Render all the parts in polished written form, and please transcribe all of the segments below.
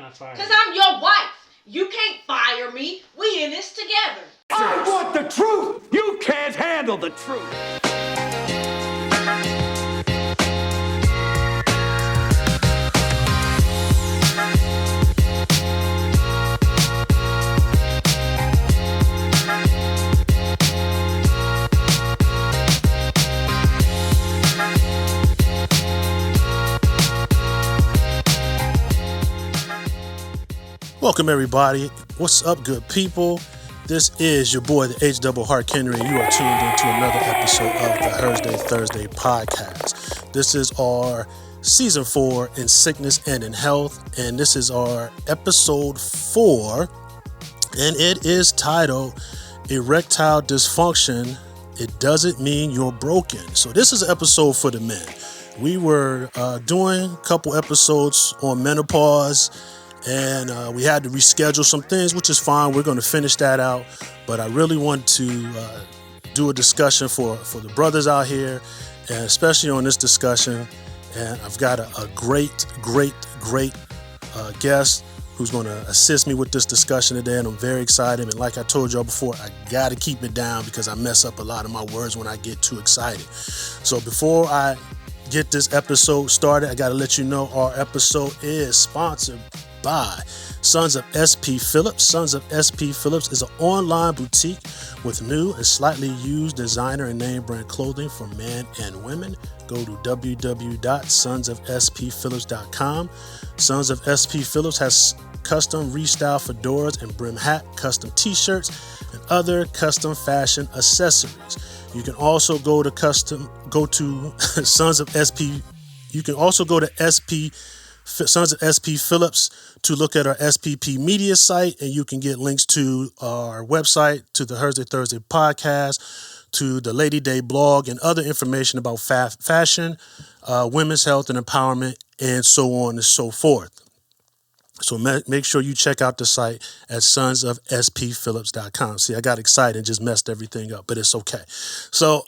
not fire Because you? I'm your wife. You can't fire me. We in this together. I want the truth. You can't handle the truth. Welcome, everybody. What's up, good people? This is your boy, the H Double Heart Henry, and you are tuned into another episode of the Thursday podcast. This is our season 4 in sickness and in health, and this is our episode 4, and it is titled Erectile Dysfunction. It doesn't mean you're broken. So this is an episode for the men. We were doing a couple episodes on menopause, and we had to reschedule some things, which is fine. We're going to finish that out. But I really want to do a discussion for the brothers out here, and especially on this discussion. And I've got a great guest who's going to assist me with this discussion today. And I'm very excited. And like I told y'all before, I got to keep it down because I mess up a lot of my words when I get too excited. So before I get this episode started, I got to let you know our episode is sponsored by Sons of SP Phillips. Sons of SP Phillips is an online boutique with new and slightly used designer and name brand clothing for men and women. Go to www.sonsofspphillips.com. Sons of SP Phillips has custom restyle fedoras and brim hat, custom t-shirts, and other custom fashion accessories. You can also go to Sons of SP. You can also go to Sons of SP Phillips to look at our SPP media site, and you can get links to our website, to the Thursday podcast, to the Lady Day blog, and other information about fashion, women's health and empowerment, and so on and so forth. So make sure you check out the site at sonsofspphillips.com. See, I got excited and just messed everything up, but it's okay. So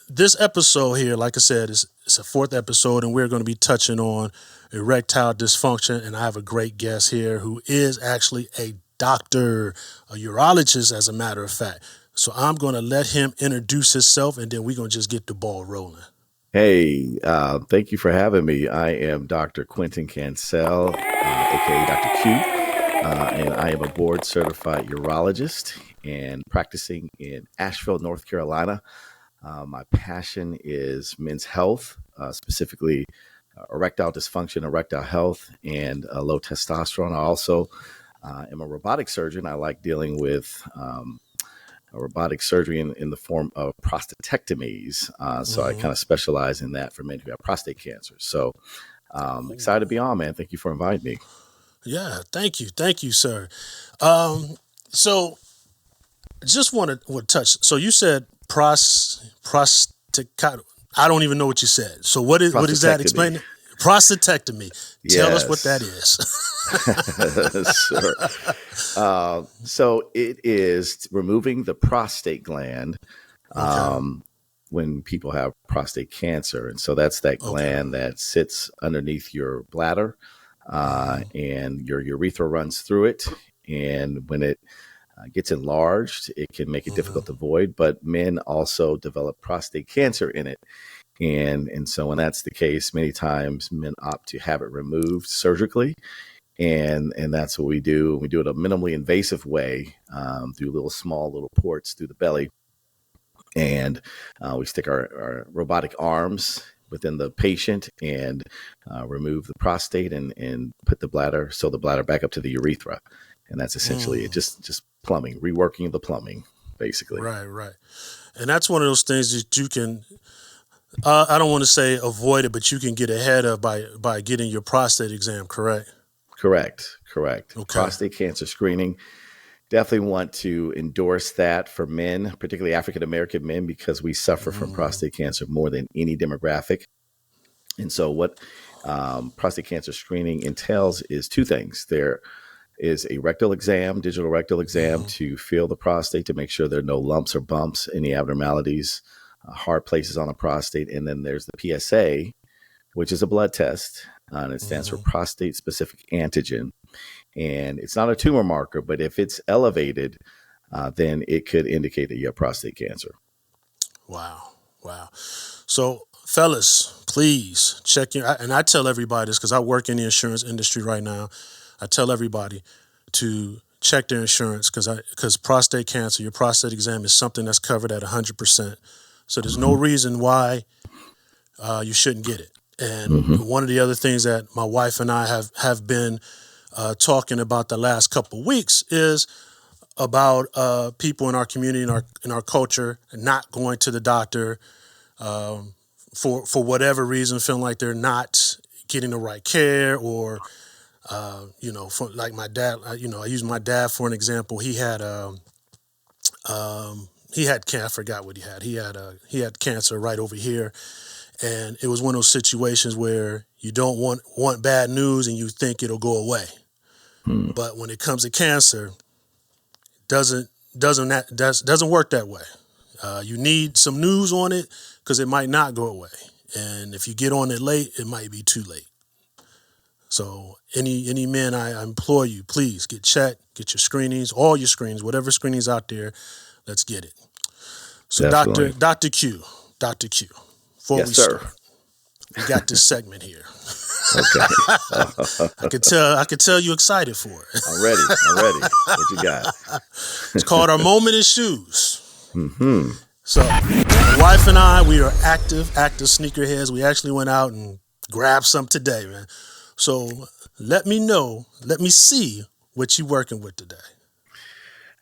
this episode here, like I said, it's a 4th episode, and we're going to be touching on erectile dysfunction. And I have a great guest here who is actually a doctor, a urologist, as a matter of fact. So I'm going to let him introduce himself, and then we're going to just get the ball rolling. Hey, thank you for having me. I am Dr. Quinton Cancel, aka Dr. Q, and I am a board-certified urologist and practicing in Asheville, North Carolina. My passion is men's health, specifically erectile dysfunction, erectile health, and low testosterone. I also am a robotic surgeon. I like dealing with a robotic surgery in the form of prostatectomies. So I kind of specialize in that for men who have prostate cancer. So excited to be on, man. Thank you for inviting me. Yeah, thank you. Thank you, sir. So just want to touch. So you said I don't even know what you said. So what is that? Explain it. Prostatectomy. Tell us what that is. Sure. So it is removing the prostate gland when people have prostate cancer. And so that's that gland that sits underneath your bladder, and your urethra runs through it. And when it gets enlarged, it can make it difficult to avoid, but men also develop prostate cancer in it. And so when that's the case, many times men opt to have it removed surgically. And that's what we do. We do it a minimally invasive way, through small little ports through the belly. And we stick our robotic arms within the patient and remove the prostate and put the bladder back up to the urethra. And that's essentially it, just plumbing, reworking the plumbing, basically. Right. And that's one of those things that you can, I don't want to say avoid it, but you can get ahead of by getting your prostate exam, correct? Correct. Okay. Prostate cancer screening. Definitely want to endorse that for men, particularly African-American men, because we suffer from prostate cancer more than any demographic. And so what prostate cancer screening entails is 2 things. There is a digital rectal exam to feel the prostate to make sure there are no lumps or bumps, any abnormalities, hard places on the prostate. And then there's the PSA, which is a blood test, and it stands for prostate specific antigen. And it's not a tumor marker, but if it's elevated, then it could indicate that you have prostate cancer. Wow. Wow. So, fellas, please check your, and I tell everybody this because I work in the insurance industry right now. I tell everybody to check their insurance because prostate cancer, your prostate exam is something that's covered at 100%. So there's no reason why you shouldn't get it. And one of the other things that my wife and I have been talking about the last couple of weeks is about people in our community, in our culture, not going to the doctor for whatever reason, feeling like they're not getting the right care, or for, like my dad. I use my dad for an example. He had cancer. I forgot what he had. He had cancer right over here, and it was one of those situations where you don't want bad news and you think it'll go away, but when it comes to cancer, doesn't work that way. You need some news on it because it might not go away, and if you get on it late, it might be too late. So any men, I implore you, please get checked, get your screenings, all your screenings, whatever screenings out there, let's get it. So Definitely. Dr. Q, before Yes, we sir. start, we got this segment here. Okay. I could tell you excited for it. I'm ready. What you got? It's called Our Moment in Shoes. So my wife and I, we are active sneakerheads. We actually went out and grabbed some today, man. So let me see what you working with today.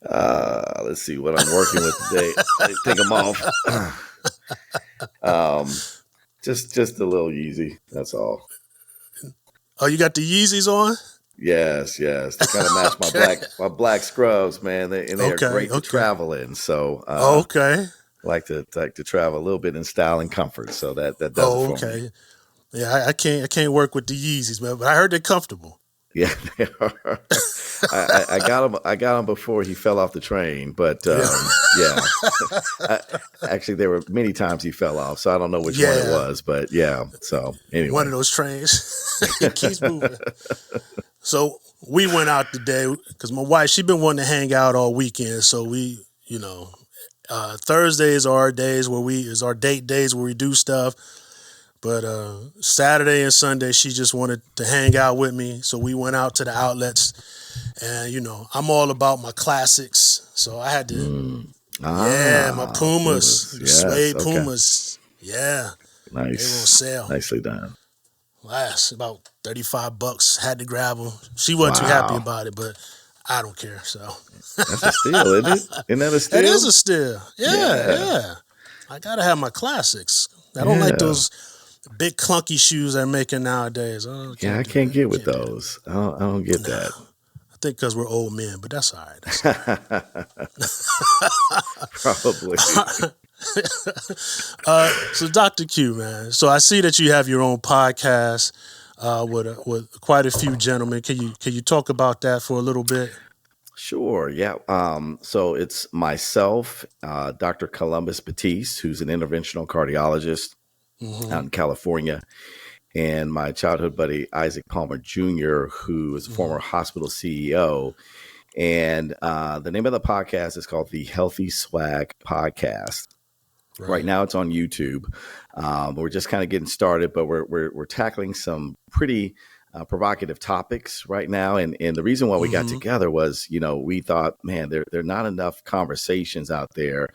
Let's see what I'm working with today. Take them off. Just a little Yeezy. That's all. Oh, you got the Yeezys on? Yes. They kind of match my black scrubs, man. They are great to travel in. So okay. like to travel a little bit in style and comfort. So that does it for me. Yeah, I can't work with the Yeezys, man, but I heard they're comfortable. Yeah, they are. I got him before he fell off the train, but actually there were many times he fell off, so I don't know which one it was, but yeah. So anyway, one of those trains. It keeps moving. So we went out today because my wife, she's been wanting to hang out all weekend. So we, Thursdays are our days is our date days where we do stuff. But Saturday and Sunday, she just wanted to hang out with me. So we went out to the outlets. And, I'm all about my classics. So I had to, my Pumas, suede Pumas. Yeah. Nice. They were on sale. Nicely done. Last about $35. Had to grab them. She wasn't too happy about it, but I don't care. So that's a steal, isn't it? Isn't that a steal? It is a steal. Yeah. I gotta have my classics. I don't like those big clunky shoes they're making nowadays. I can't get with those. I don't get that. I think because we're old men, but that's all right. Probably. So Dr. Q, man. So I see that you have your own podcast with quite a few gentlemen. Can you talk about that for a little bit? Sure. Yeah. So it's myself, Dr. Columbus Batiste, who's an interventional cardiologist out in California, and my childhood buddy, Isaac Palmer Jr., who is a former hospital CEO. And the name of the podcast is called the Healthy Swag Podcast. Right now it's on YouTube. We're just kind of getting started, but we're tackling some pretty provocative topics right now. And the reason why we got together was, we thought, man, there are not enough conversations out there,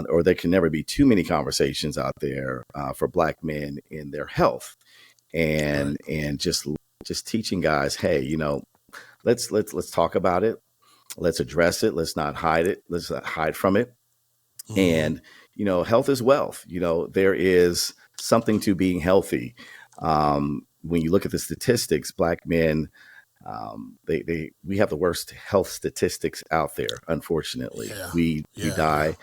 or there can never be too many conversations out there for Black men in their health, and just teaching guys, hey, let's talk about it, let's address it, let's not hide it, let's not hide from it, and health is wealth. There is something to being healthy. When you look at the statistics, Black men, we have the worst health statistics out there. Unfortunately, we die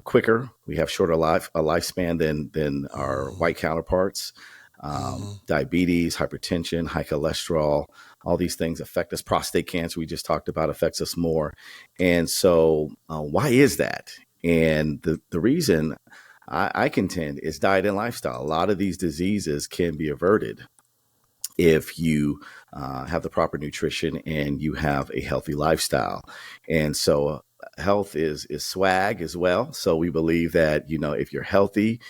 quicker. We have shorter lifespan than our white counterparts. Diabetes, hypertension, high cholesterol, all these things affect us. Prostate cancer, we just talked about, affects us more. And so why is that? And the reason I contend is diet and lifestyle. A lot of these diseases can be averted if you have the proper nutrition and you have a healthy lifestyle. And so health is swag as well. So we believe that, if you're healthy,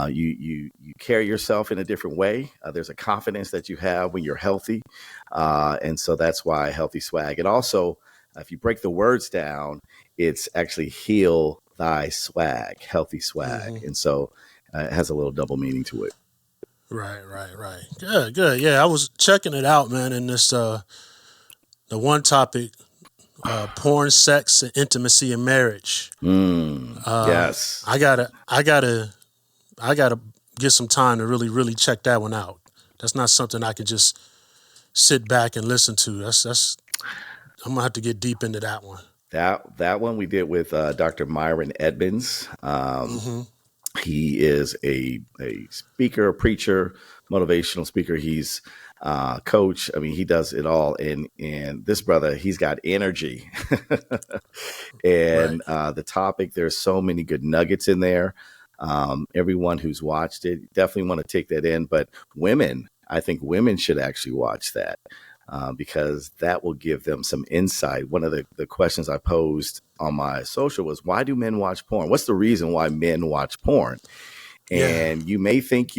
you carry yourself in a different way. There's a confidence that you have when you're healthy. And so that's why healthy swag. And also, if you break the words down, it's actually heal thy swag, healthy swag. And so it has a little double meaning to it. Right. Good. Yeah, I was checking it out, man. And this, the one topic, porn, sex, and intimacy in marriage. Yes. I gotta get some time to really check that one out. That's not something I can just sit back and listen to. That's I'm gonna have to get deep into that one. That one we did with Dr. Myron Edmonds. He is a speaker, a preacher, motivational speaker. He's coach. I mean, he does it all. And this brother, he's got energy. And the topic, there's so many good nuggets in there. Everyone who's watched it definitely want to take that in. But I think women should actually watch that. Because that will give them some insight. One of the questions I posed on my social was, why do men watch porn? What's the reason why men watch porn? And you may think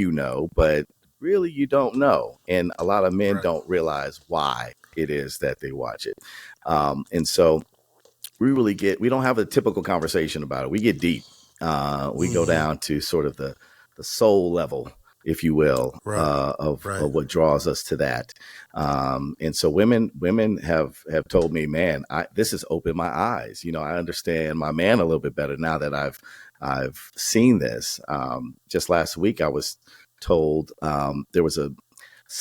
but really you don't know. And a lot of men don't realize why it is that they watch it. And so we don't have a typical conversation about it. We get deep. We go down to sort of the soul level, if you will, of what draws us to that. And so women have told me, man, this has opened my eyes. I understand my man a little bit better now that I've seen this. Just last week, I was told there was a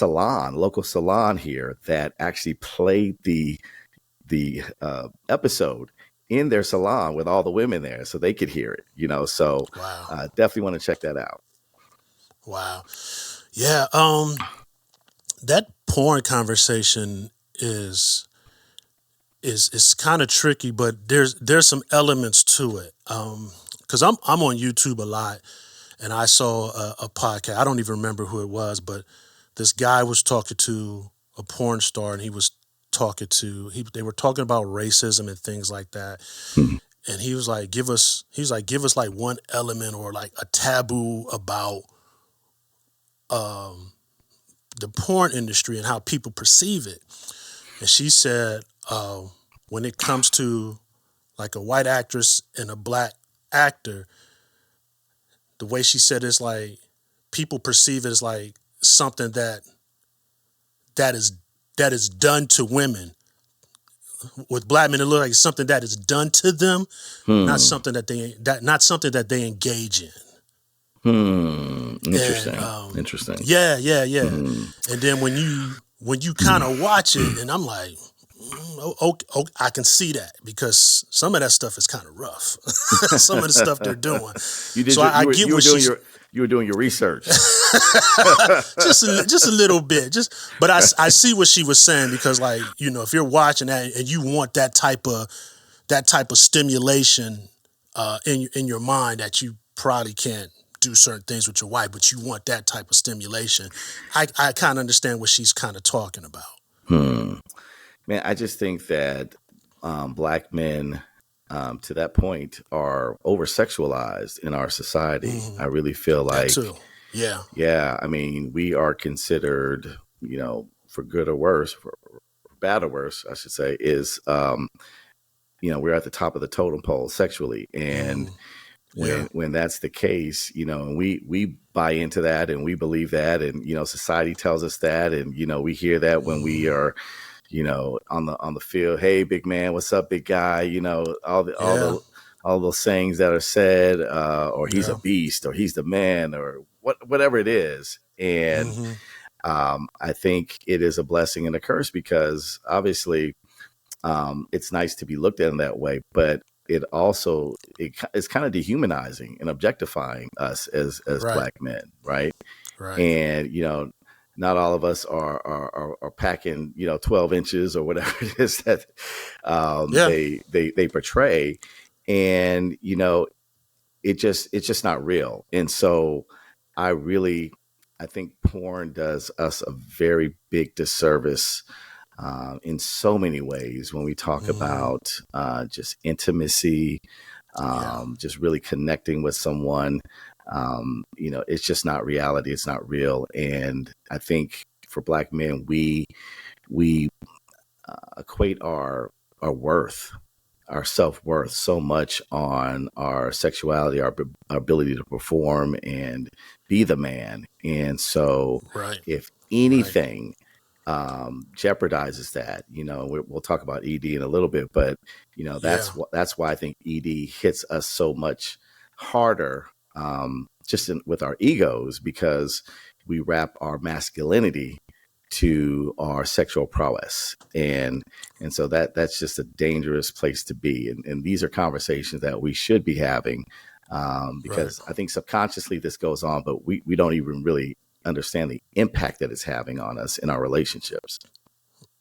local salon here that actually played the episode in their salon with all the women there so they could hear it, so definitely want to check that out. Wow. Yeah. That porn conversation is kind of tricky, but there's some elements to it. Cause I'm on YouTube a lot, and I saw a podcast. I don't even remember who it was, but this guy was talking to a porn star, and he was they were talking about racism and things like that. And he was like, give us like one element or like a taboo about the porn industry and how people perceive it. And she said, when it comes to like a white actress and a black actor, the way she said it's like people perceive it as like something that is done to women. With black men, it looks like something that is done to them, not something that they engage in. Interesting. And, Interesting. Yeah. And then when you kind of watch it, and I'm like, okay, I can see that, because some of that stuff is kind of rough. Some of the stuff they're doing. You were doing your research. just a little bit. But I see what she was saying, because like, if you're watching that and you want that type of stimulation in your mind, that you probably can't do certain things with your wife, but you want that type of stimulation. I kind of understand what she's kind of talking about. Man, I just think that black men, to that point, are oversexualized in our society. I really feel like, that too. Yeah. I mean, we are considered, for good or worse, for bad or worse, I should say, is, we're at the top of the totem pole sexually. And when that's the case, and we buy into that, and we believe that, and, society tells us that, and, we hear that when we are, on the field, hey, big man, what's up, big guy? All those sayings that are said, or he's a beast, or he's the man, or whatever it is. And I think it is a blessing and a curse, because obviously it's nice to be looked at in that way, but it also it's kind of dehumanizing and objectifying us as black men, right? And not all of us are packing 12 inches or whatever it is that they portray, and it's just not real. And so I really I think porn does us a very big disservice in so many ways when we talk about just intimacy, just really connecting with someone. It's just not reality. It's not real. And I think for Black men, we equate our worth, our self-worth so much on our sexuality, our ability to perform and be the man. And so if anything jeopardizes that, we'll talk about ED in a little bit, but that's why I think ED hits us so much harder, with our egos, because we wrap our masculinity to our sexual prowess, and so that's just a dangerous place to be. And these are conversations that we should be having, because I think subconsciously this goes on, but we don't even really understand the impact that it's having on us in our relationships.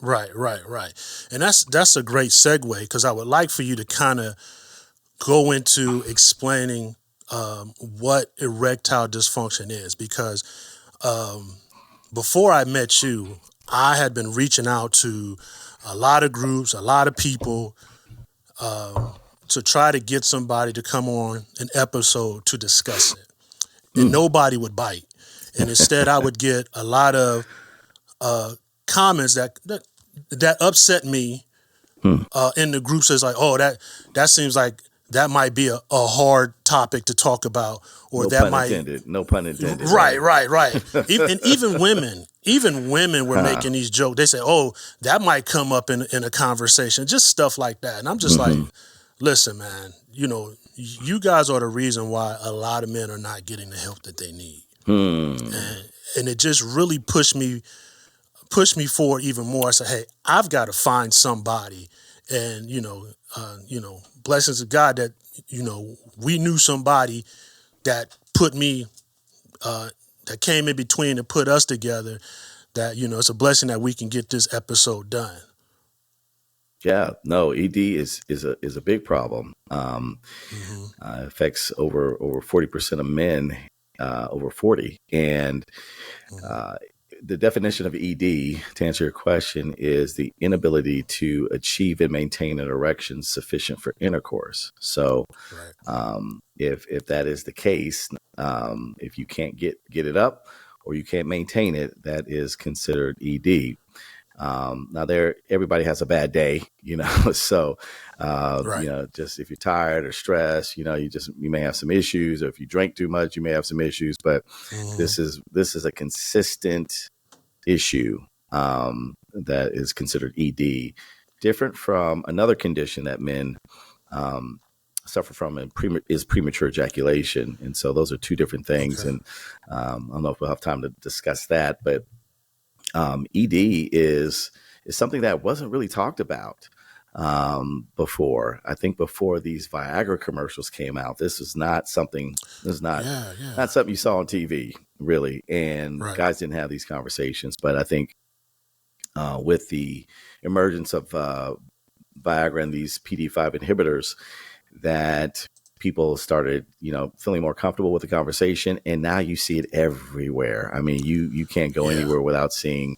Right. And that's a great segue, because I would like for you to kind of go into explaining what erectile dysfunction is, because before I met you, I had been reaching out to a lot of groups, a lot of people, to try to get somebody to come on an episode to discuss it. And nobody would bite. And instead, I would get a lot of comments that upset me in the groups. It's like, oh, that seems like that might be a hard topic to talk about, or no that pun might intended. No pun intended. Right. Even women were making these jokes. They say, oh, that might come up in a conversation, just stuff like that. And I'm just like, listen, man, you guys are the reason why a lot of men are not getting the help that they need. And it just really pushed me forward even more. I said, hey, I've got to find somebody. And, blessings of God that, we knew somebody that put me, that came in between and put us together, that, it's a blessing that we can get this episode done. Yeah, no, ED is a big problem. Affects over 40% of men over 40. And the definition of ED, to answer your question, is the inability to achieve and maintain an erection sufficient for intercourse. So if that is the case, if you can't get it up or you can't maintain it, that is considered ED. Now everybody has a bad day, so, just if you're tired or stressed, you may have some issues, or if you drink too much, you may have some issues, but this is a consistent issue, that is considered ED, different from another condition that men, suffer from, and is premature ejaculation. And so those are two different things. Okay. And, I don't know if we'll have time to discuss that, but ED is something that wasn't really talked about before. I think before these Viagra commercials came out, this was not something. Not something you saw on TV, really, and guys didn't have these conversations. But I think with the emergence of Viagra and these PD5 inhibitors, that people started, feeling more comfortable with the conversation, and now you see it everywhere. I mean, you can't go anywhere without seeing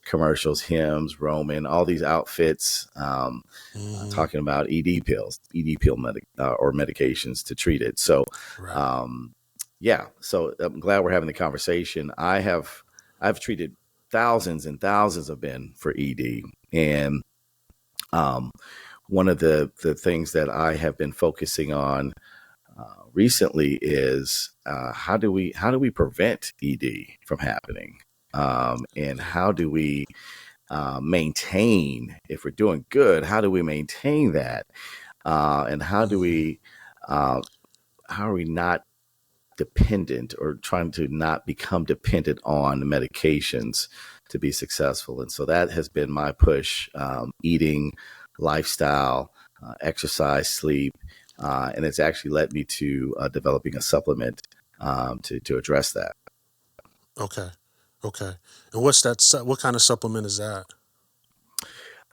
commercials, Hims, Roman, all these outfits talking about ED pills, or medications to treat it. So, so I'm glad we're having the conversation. I've treated thousands and thousands of men for ED, and one of the things that I have been focusing on recently is how do we prevent ED from happening, and how do we maintain, if we're doing good, how do we maintain that, and how are we not dependent, or trying to not become dependent on medications to be successful. And so that has been my push, eating, lifestyle, exercise, sleep, and it's actually led me to developing a supplement to address that. Okay. And what's that? What kind of supplement is that?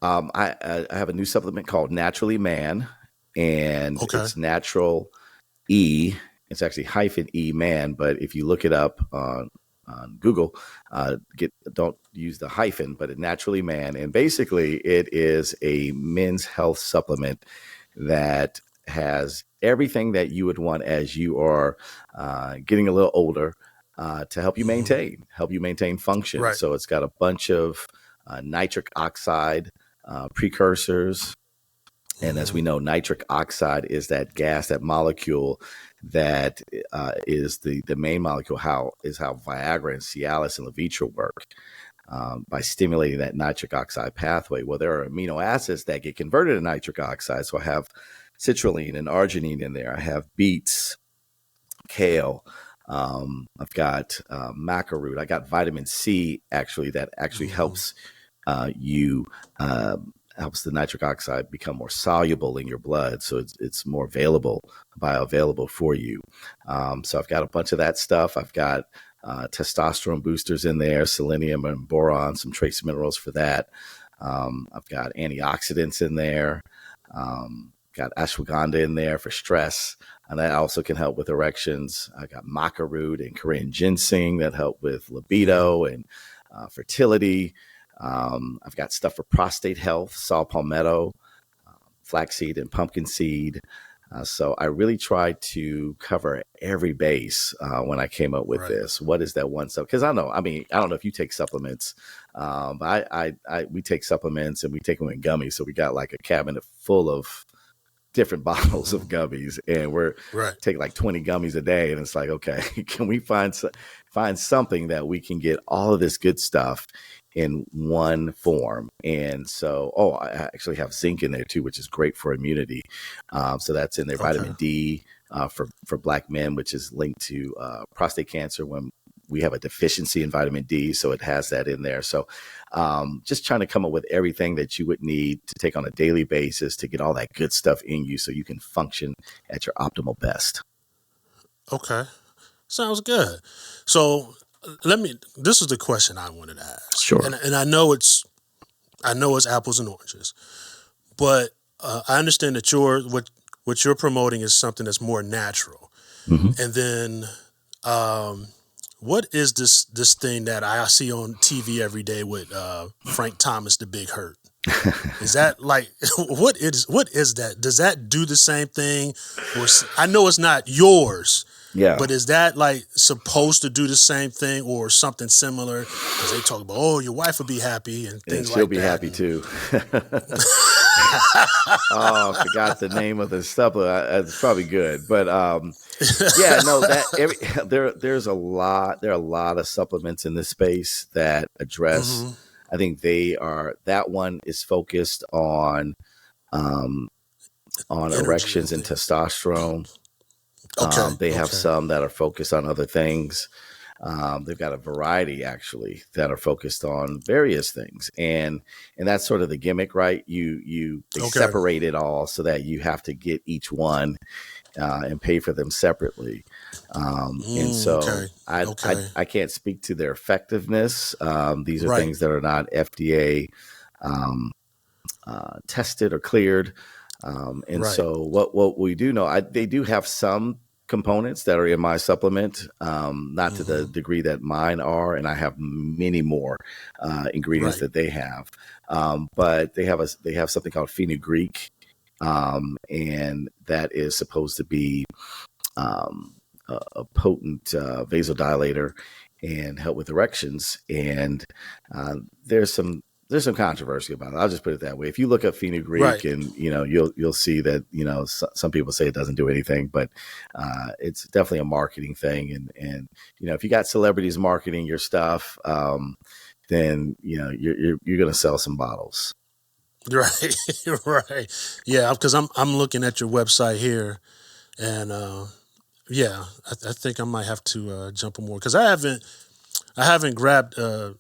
I have a new supplement called Naturally Man, and it's Natural E. It's actually -E Man, but if you look it up on Google. Don't use the hyphen, but it Naturally Man, and basically it is a men's health supplement that has everything that you would want as you are getting a little older to help you maintain function. Right. So it's got a bunch of nitric oxide precursors. And as we know, nitric oxide is that gas, that molecule that is the main molecule, how Viagra and Cialis and Levitra work by stimulating that nitric oxide pathway. Well, there are amino acids that get converted to nitric oxide. So I have citrulline and arginine in there. I have beets, kale. I've got maca root. I got vitamin C that helps you. Helps the nitric oxide become more soluble in your blood, so it's more bioavailable for you. So I've got a bunch of that stuff. I've got testosterone boosters in there, selenium and boron, some trace minerals for that. I've got antioxidants in there. Got ashwagandha in there for stress, and that also can help with erections. I got maca root and Korean ginseng that help with libido and fertility. I've got stuff for prostate health, saw palmetto, flaxseed, and pumpkin seed. So I really tried to cover every base when I came up with this. What is that one stuff? Because I don't know if you take supplements, but we take supplements and we take them in gummies. So we got like a cabinet full of different bottles of gummies, and we're taking like 20 gummies a day. And it's like, okay, can we find something that we can get all of this good stuff in one form? And so, I actually have zinc in there too, which is great for immunity. So that's in there. Vitamin D for Black men, which is linked to prostate cancer when we have a deficiency in vitamin D. So it has that in there. So just trying to come up with everything that you would need to take on a daily basis to get all that good stuff in you so you can function at your optimal best. Okay. Sounds good. So this is the question I wanted to ask. Sure. And I know it's apples and oranges, but I understand that what you're promoting is something that's more natural. Mm-hmm. And then, what is this thing that I see on TV every day with Frank Thomas, the Big Hurt? Is that like what is that? Does that do the same thing? Or I know it's not yours. Yeah. But is that like supposed to do the same thing or something similar? Because they talk about, your wife will be happy and things like that. She'll be happy too. I forgot the name of the supplement. It's probably good, but there are a lot of supplements in this space that address. Mm-hmm. I think that one is focused on erections and testosterone. Okay. They have some that are focused on other things. They've got a variety actually that are focused on various things, and that's sort of the gimmick, right? They separate it all so that you have to get each one and pay for them separately. And so I can't speak to their effectiveness. These are things that are not FDA tested or cleared. So what we do know, they do have some components that are in my supplement, not to the degree that mine are, and I have many more ingredients that they have. But they have something called fenugreek, and that is supposed to be a potent vasodilator and help with erections. And there's some controversy about it. I'll just put it that way. If you look up fenugreek and, you'll see that, some people say it doesn't do anything, but it's definitely a marketing thing. And if you got celebrities marketing your stuff, then, you're going to sell some bottles. Right. Right. Yeah. Because I'm looking at your website here and, I think I might have to jump on more because I haven't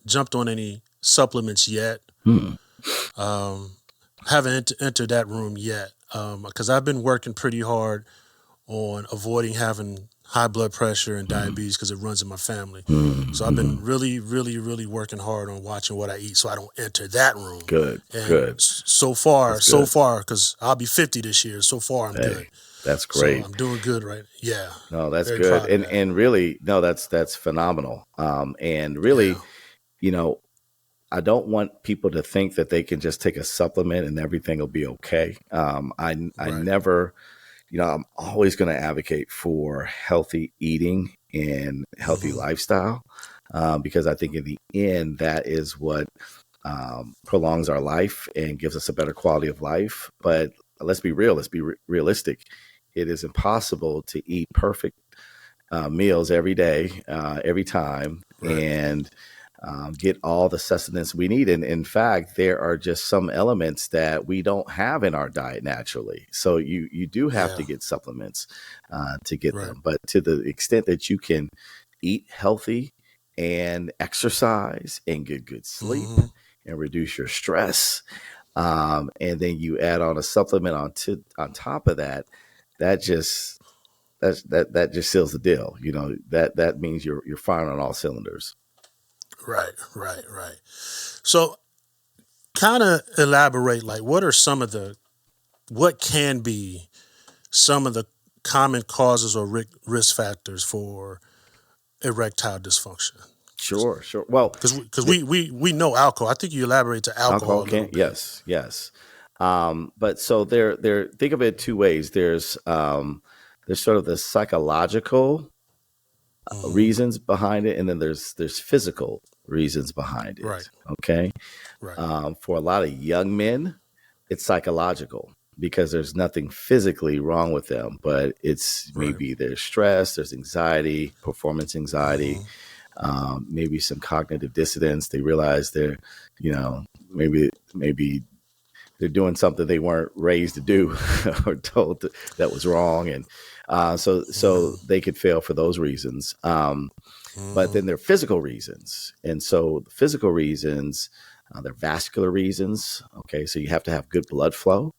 jumped on any supplements yet. Haven't entered that room yet because I've been working pretty hard on avoiding having high blood pressure and diabetes because it runs in my family. So I've been really, really, really working hard on watching what I eat so I don't enter that room. Good, And good. So far, because I'll be 50 this year. So far, I'm good. That's great. So I'm doing good, right? Yeah. No, that's Very good. proud of that. And really, no, that's phenomenal. And really, you know, I don't want people to think that they can just take a supplement and everything will be okay. I never, you know, I'm always going to advocate for healthy eating and healthy lifestyle, because I think in the end, that is what prolongs our life and gives us a better quality of life. But let's be real. Let's be realistic. It is impossible to eat perfect meals every day, every time, and get all the sustenance we need. And in fact, there are just some elements that we don't have in our diet naturally. So you do have to get supplements to get them. But to the extent that you can eat healthy and exercise and get good sleep and reduce your stress, and then you add on a supplement on top of that, that just seals the deal. You know, that means you're firing on all cylinders. Right. So kind of elaborate, like what can be some of the common causes or risk factors for erectile dysfunction? Sure. Well, because we know alcohol. I think you elaborate to alcohol. Yes. But so there. Think of it two ways. There's sort of the psychological reasons behind it, and then there's physical reasons behind it. Right. Okay. Right. For a lot of young men, it's psychological because there's nothing physically wrong with them, but it's maybe there's stress, there's anxiety, performance anxiety, maybe some cognitive dissonance. They realize they're, you know, maybe they're doing something they weren't raised to do or told that was wrong. And so they could fail for those reasons. But then there are physical reasons. And so the physical reasons, they're vascular reasons. Okay. So you have to have good blood flow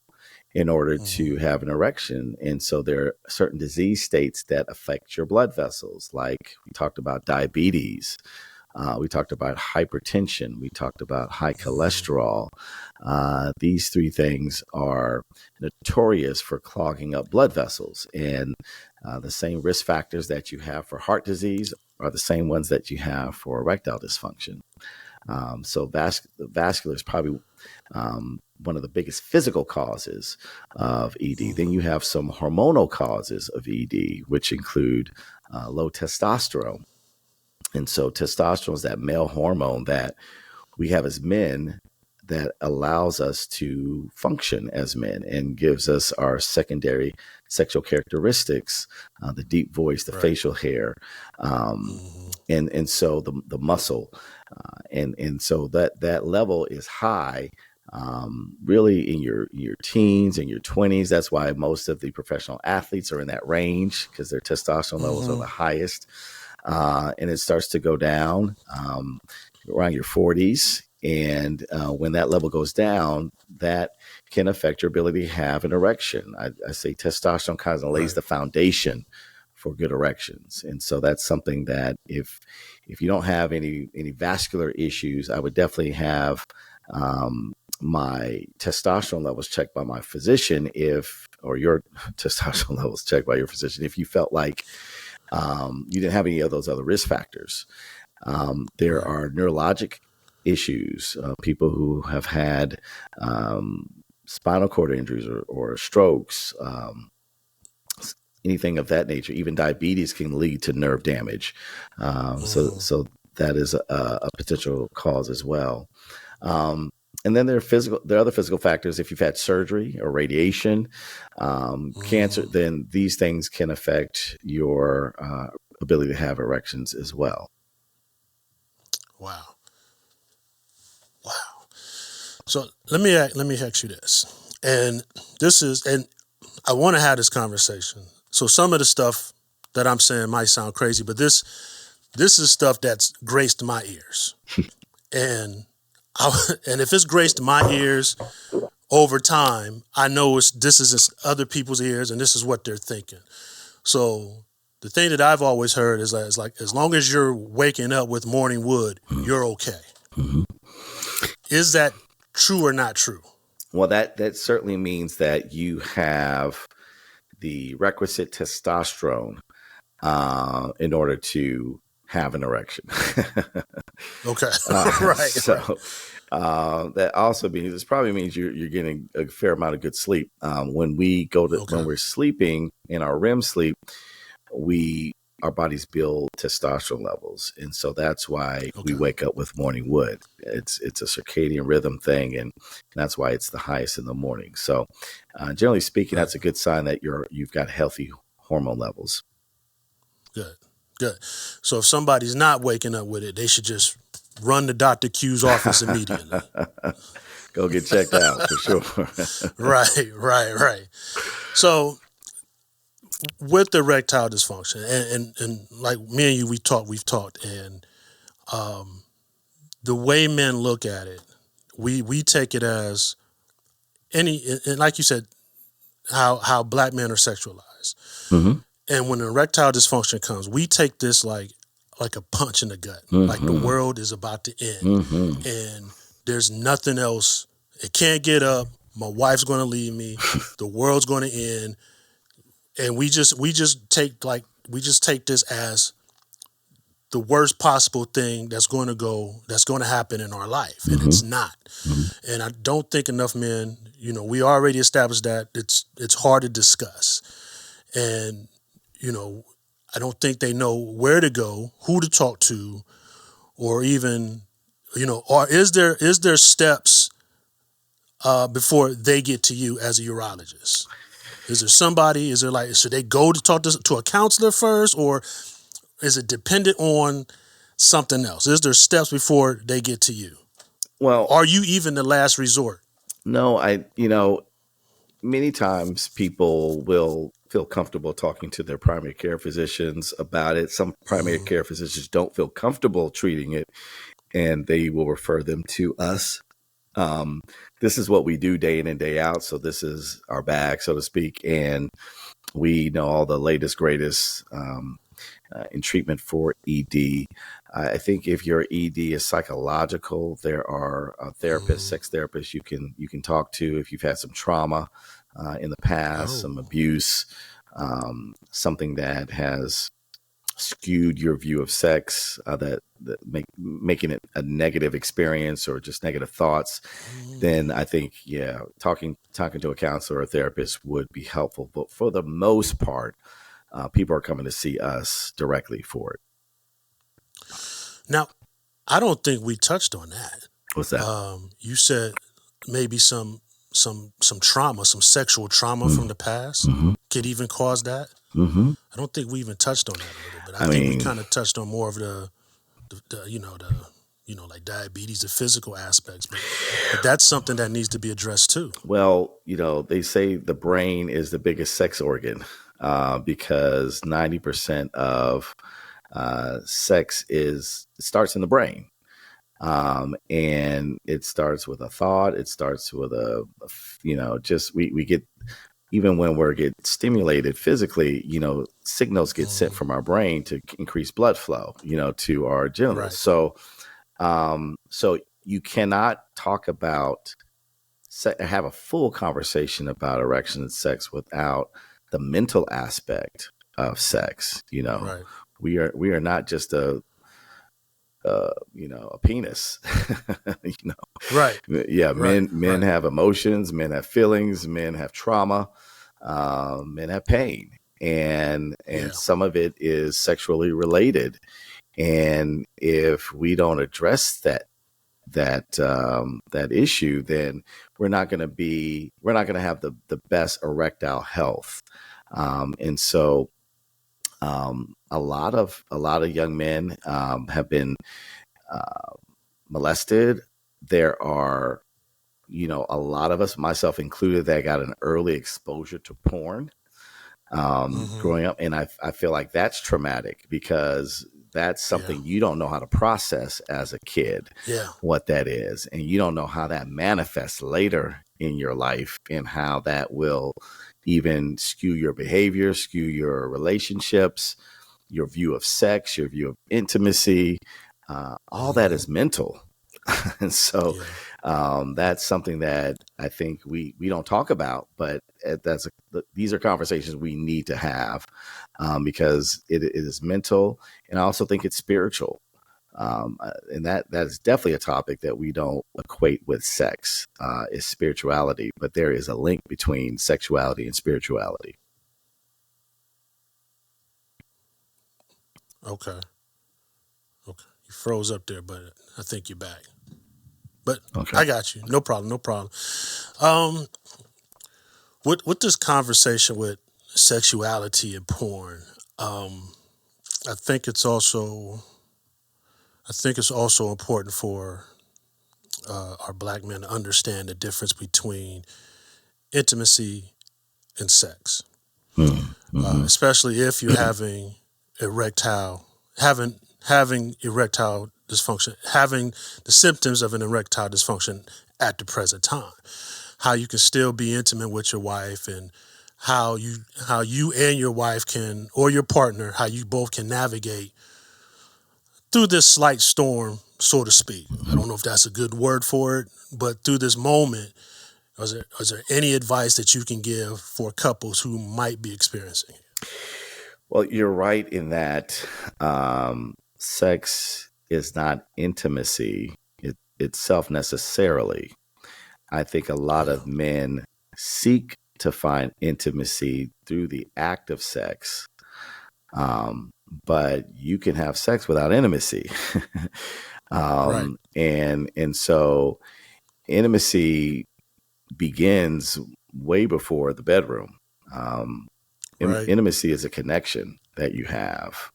in order to have an erection. And so there are certain disease states that affect your blood vessels. Like we talked about diabetes. We talked about hypertension. We talked about high cholesterol. These three things are notorious for clogging up blood vessels. And the same risk factors that you have for heart disease are the same ones that you have for erectile dysfunction. So vascular is probably one of the biggest physical causes of ED. Then you have some hormonal causes of ED, which include low testosterone. And so testosterone is that male hormone that we have as men that allows us to function as men and gives us our secondary sexual characteristics, the deep voice, the facial hair, and so the muscle. And so that level is high, really in your teens and your 20s. That's why most of the professional athletes are in that range because their testosterone levels are the highest. And it starts to go down around your 40s. And when that level goes down, that can affect your ability to have an erection. I say testosterone kind of lays the foundation for good erections. And so that's something that if you don't have any vascular issues, I would definitely have my testosterone levels checked by my physician or your testosterone levels checked by your physician if you felt like you didn't have any of those other risk factors. There are neurologic issues, people who have had spinal cord injuries or strokes, anything of that nature. Even diabetes can lead to nerve damage. So that is a potential cause as well. And then there are other physical factors. If you've had surgery or radiation, cancer, then these things can affect your ability to have erections as well. Wow. So let me ask you this, and I want to have this conversation. So some of the stuff that I'm saying might sound crazy, but this is stuff that's graced my ears, and if it's graced my ears over time, I know this is other people's ears, and this is what they're thinking. So the thing that I've always heard is like as long as you're waking up with morning wood, you're okay. Mm-hmm. Is that true or not true? Well, that certainly means that you have the requisite testosterone in order to have an erection. Okay, right. So that also means it probably means you're getting a fair amount of good sleep. When we're sleeping in our REM sleep, our bodies build testosterone levels, and so that's why we wake up with morning wood. It's a circadian rhythm thing, and that's why it's the highest in the morning. So, generally speaking, that's a good sign that you've got healthy hormone levels. Good. So if somebody's not waking up with it, they should just run to Dr. Q's office immediately. Go get checked out for sure. Right. So with erectile dysfunction, and like me and you, we've talked, and the way men look at it, we take it as and like you said, how black men are sexualized. Mm-hmm. And when erectile dysfunction comes, we take this like a punch in the gut. Mm-hmm. Like the world is about to end. Mm-hmm. And there's nothing else. It can't get up. My wife's going to leave me. The world's going to end. And we just take this as the worst possible thing that's going to happen in our life. And it's not. Mm-hmm. And I don't think enough men, we already established that it's hard to discuss. And I don't think they know where to go, who to talk to, or even, or is there steps before they get to you as a urologist? Is there somebody? Should they go to talk to a counselor first, or is it dependent on something else? Is there steps before they get to you? Well, are you even the last resort? No, many times people will feel comfortable talking to their primary care physicians about it. Some primary care physicians don't feel comfortable treating it, and they will refer them to us. This is what we do day in and day out. So this is our bag, so to speak. And we know all the latest, greatest in treatment for ED. I think if your ED is psychological, there are therapists, sex therapists you can talk to if you've had some trauma in the past, some abuse, something that has skewed your view of sex, making it a negative experience or just negative thoughts. Then I think, talking to a counselor or a therapist would be helpful. But for the most part, people are coming to see us directly for it. Now, I don't think we touched on that. What's that? You said maybe some trauma, some sexual trauma from the past could even cause that. I don't think we even touched on that a little bit. I think we kind of touched on more of the like diabetes, the physical aspects, but that's something that needs to be addressed too. Well, they say the brain is the biggest sex organ because 90% of sex starts in the brain. And it starts with a thought. It starts with we get, even when we get stimulated physically, signals get sent from our brain to increase blood flow, to our genitals. Right. So you cannot talk about, have a full conversation about erection and sex without the mental aspect of sex. Right. We are not just a penis, Right. Yeah. Men have emotions, men have feelings, men have trauma, men have pain, and some of it is sexually related. And if we don't address that issue, then we're not going to have the best erectile health. And so, a lot of young men have been molested. There are, a lot of us, myself included, that got an early exposure to porn growing up, and I feel like that's traumatic because that's something you don't know how to process as a kid. What that is, and you don't know how that manifests later in your life, and how that will even skew your behavior, skew your relationships. your view of sex, your view of intimacy, all that is mental. And so that's something that I think we don't talk about, but these are conversations we need to have because it is mental, and I also think it's spiritual. And that is definitely a topic that we don't equate with sex, is spirituality, but there is a link between sexuality and spirituality. Okay. You froze up there, but I think you're back. But Okay. I got you. No problem. With this conversation with sexuality and porn, I think it's also important for our black men to understand the difference between intimacy and sex, especially if you're having erectile dysfunction, having the symptoms of an erectile dysfunction at the present time. How you can still be intimate with your wife, and how you and your wife can, or your partner, how you both can navigate through this slight storm, so to speak. I don't know if that's a good word for it, but through this moment, is there any advice that you can give for couples who might be experiencing it? Well, you're right in that sex is not intimacy itself necessarily. I think a lot of men seek to find intimacy through the act of sex, but you can have sex without intimacy. Right. And so intimacy begins way before the bedroom. Right. Intimacy is a connection that you have,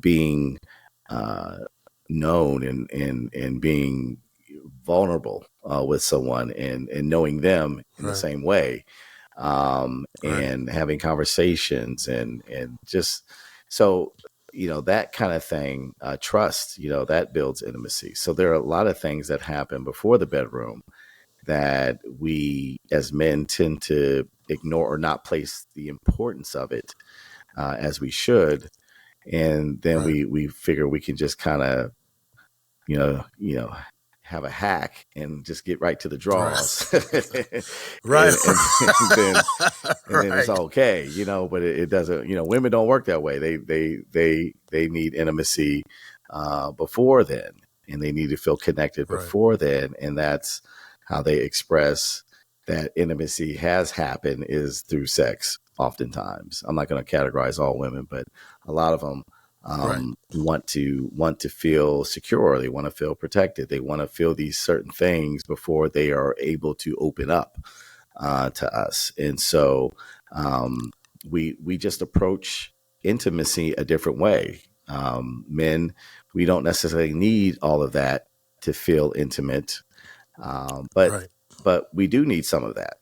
being known and being vulnerable with someone, and knowing them in the same way, and having conversations and just so, that kind of thing, trust, that builds intimacy. So there are a lot of things that happen before the bedroom that we as men tend to ignore or not place the importance of it as we should. And then we figure we can just kind of, have a hack and just get right to the draws. Right. and then it's okay, but it doesn't, women don't work that way. They need intimacy before then, and they need to feel connected before then. And that's how they express that intimacy has happened, is through sex. Oftentimes, I'm not going to categorize all women, but a lot of them want to feel secure. They want to feel protected. They want to feel these certain things before they are able to open up to us. And so we just approach intimacy a different way. Men, we don't necessarily need all of that to feel intimate, but we do need some of that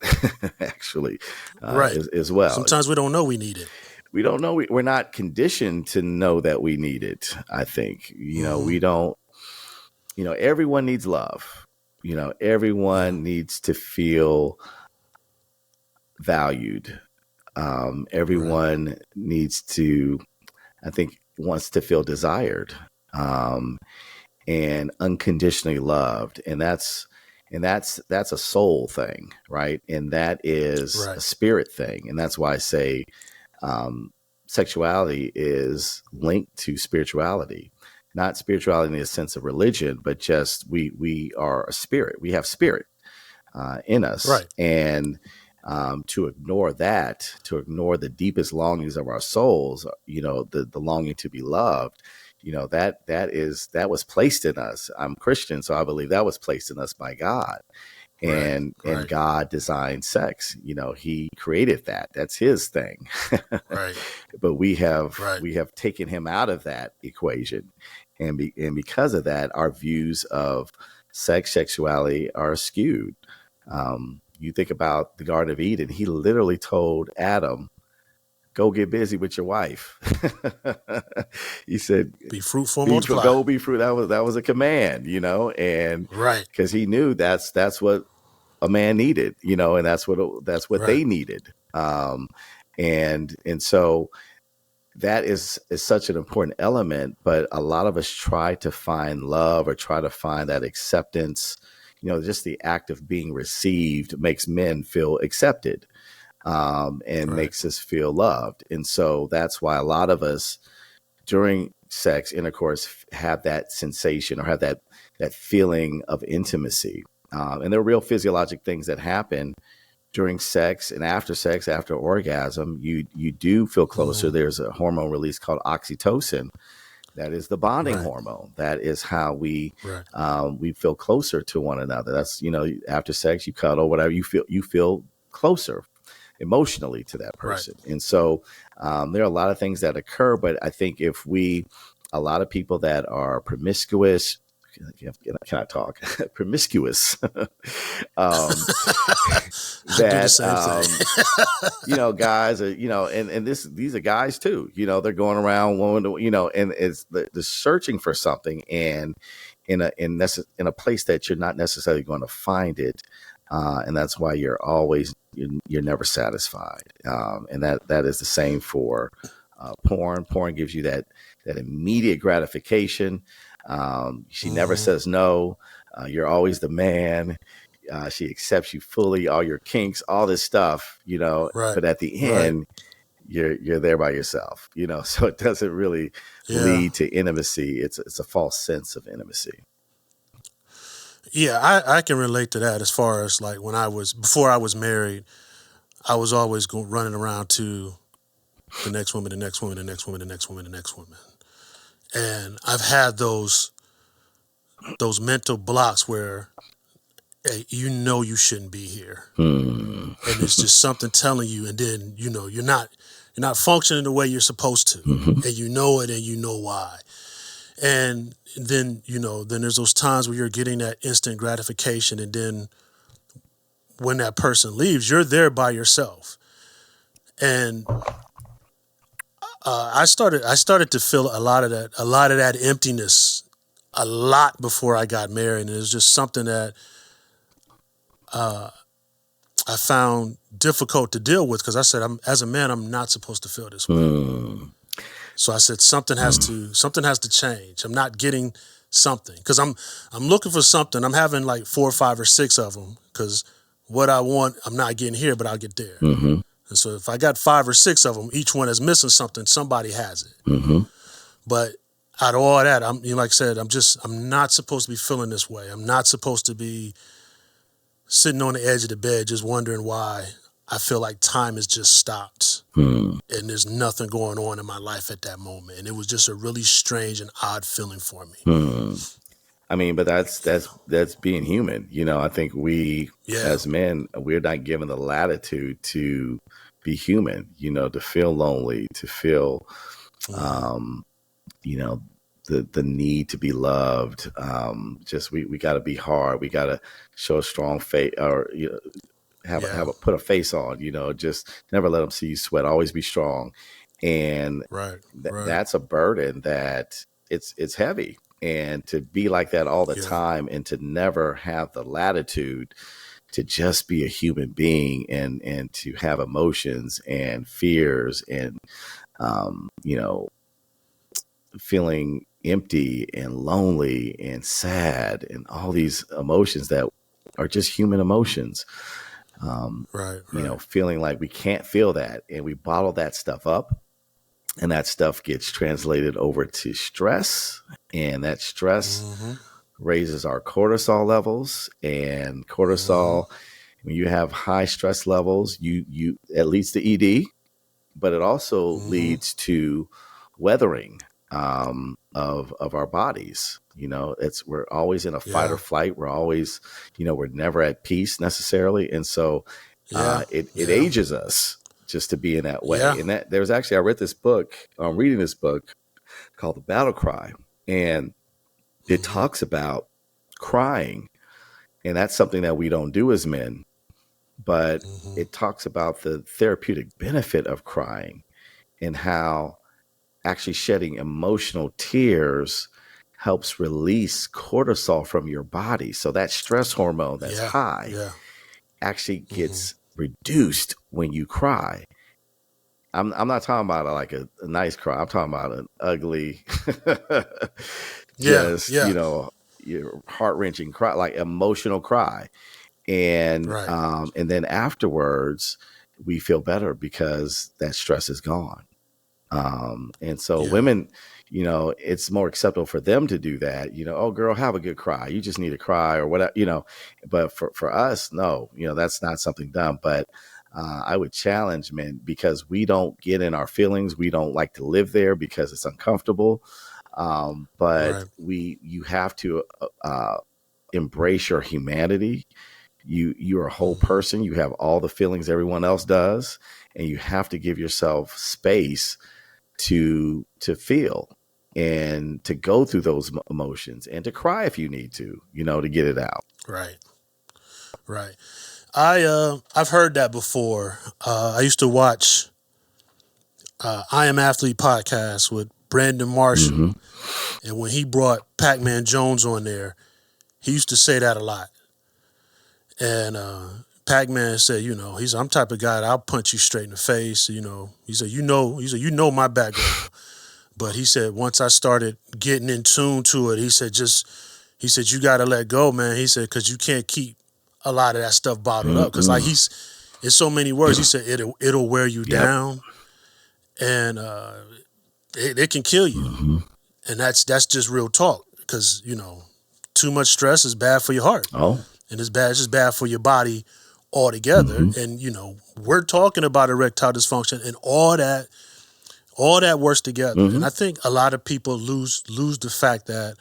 actually, as well. Sometimes we don't know we need it. We don't know. We're not conditioned to know that we need it. I think, we don't, everyone needs love. Everyone needs to feel valued. Everyone needs to, I think, wants to feel desired, and unconditionally loved. And that's a soul thing, right? And that is a spirit thing. And that's why I say, sexuality is linked to spirituality, not spirituality in the sense of religion, but just we are a spirit. We have spirit in us, and to ignore the deepest longings of our souls, the longing to be loved, that was placed in us. I'm Christian, so I believe that was placed in us by God. And God designed sex. He created that. That's his thing. But we have taken him out of that equation, and because of that, our views of sexuality are skewed. You think about the Garden of Eden. He literally told Adam, "Go get busy with your wife." He said, "Be fruitful, multiply." Go be fruitful. That was a command, and because he knew that's what a man needed, and that's what they needed. And so that is such an important element, but a lot of us try to find love or try to find that acceptance. Just the act of being received makes men feel accepted, and makes us feel loved. And so that's why a lot of us during sex intercourse have that sensation or have that feeling of intimacy. And there are real physiologic things that happen during sex and after orgasm. You do feel closer. There's a hormone release called oxytocin. That is the bonding hormone. That is how we feel closer to one another. That's, after sex, you cuddle, whatever, you feel closer emotionally to that person. And so there are a lot of things that occur, but I think a lot of people that are promiscuous, can I talk? Promiscuous. Guys are, and these are guys too, they're going around, and it's the searching for something, and in a place that you're not necessarily going to find it. And that's why you're never satisfied. And that is the same for porn. Porn gives you that immediate gratification. She never says no. You're always the man. She accepts you fully, all your kinks, all this stuff, but at the end, you're there by yourself, so it doesn't really lead to intimacy. It's a false sense of intimacy. Yeah, I can relate to that as far as like before I was married, I was always running around to the next woman, the next woman, the next woman, the next woman, the next woman. And I've had those mental blocks where, hey, you shouldn't be here. And it's just something telling you, and then, you're not functioning the way you're supposed to. And you know it, and you know why. And then, then there's those times where you're getting that instant gratification, and then when that person leaves, you're there by yourself. And I started to feel a lot of that emptiness a lot before I got married, and it was just something that I found difficult to deal with, because I said, as a man, I'm not supposed to feel this way. So I said, something has to change. I'm not getting something, because I'm looking for something. I'm having like 4 or 5 or 6 of them, because what I want, I'm not getting here, but I'll get there. And so if I got 5 or 6 of them, each one is missing something. Somebody has it. But out of all that, like I said, I'm not supposed to be feeling this way. I'm not supposed to be sitting on the edge of the bed just wondering why I feel like time has just stopped. And there's nothing going on in my life at that moment. And it was just a really strange and odd feeling for me. I mean, but that's being human. I think we as men, we're not given the latitude to be human, to feel lonely, to feel, the need to be loved. We got to be hard. We got to show a strong face, or put a face on. Just never let them see you sweat. Always be strong, and that's a burden that it's heavy. And to be like that all the time, and to never have the latitude to just be a human being, and to have emotions and fears, and feeling empty and lonely and sad, and all these emotions that are just human emotions. Feeling like we can't feel that, and we bottle that stuff up, and that stuff gets translated over to stress, and that stress raises our cortisol levels. And cortisol, when you have high stress levels, it leads to ED, but it also leads to weathering of our bodies. We're always in a fight or flight. We're always, we're never at peace necessarily. And so it ages us just to be in that way. And that I read this book, I'm reading this book called The Battle Cry, and it talks about crying. And that's something that we don't do as men, but it talks about the therapeutic benefit of crying, and how actually shedding emotional tears helps release cortisol from your body. So that stress hormone that's high actually gets reduced when you cry. I'm not talking about a nice cry. I'm talking about an ugly, Yeah, just yeah, your heart wrenching cry, like emotional cry, right. and then afterwards we feel better because that stress is gone. And so Yeah, women, it's more acceptable for them to do that. Oh, girl, have a good cry. You just need to cry or whatever. But for us, no, that's not something done. But I would challenge men because we don't get in our feelings. We don't like to live there because it's uncomfortable. But right. you have to embrace your humanity. You're a whole Hmm. person. You have all the feelings everyone else does, and you have to give yourself space to feel and to go through those emotions and to cry if you need to get it out. Right, right. I've heard that before. I used to watch I Am Athlete podcast with Brandon Marshall, Hmm. and when he brought Pac-Man Jones on there, he used to say that a lot. And Pac-Man said, he said, I'm the type of guy that I'll punch you straight in the face. He said, you know my background. But he said, once I started getting in tune to it, he said, you got to let go, man. He said, because you can't keep a lot of that stuff bottled up. Because like Mm-mm. in so many words, he said, it'll wear you Yep. down, and it can kill you. Hmm. And that's just real talk. Because, too much stress is bad for your heart. Oh. And it's just bad for your body altogether. Hmm. And, we're talking about erectile dysfunction and all that works together. Hmm. And I think a lot of people lose the fact that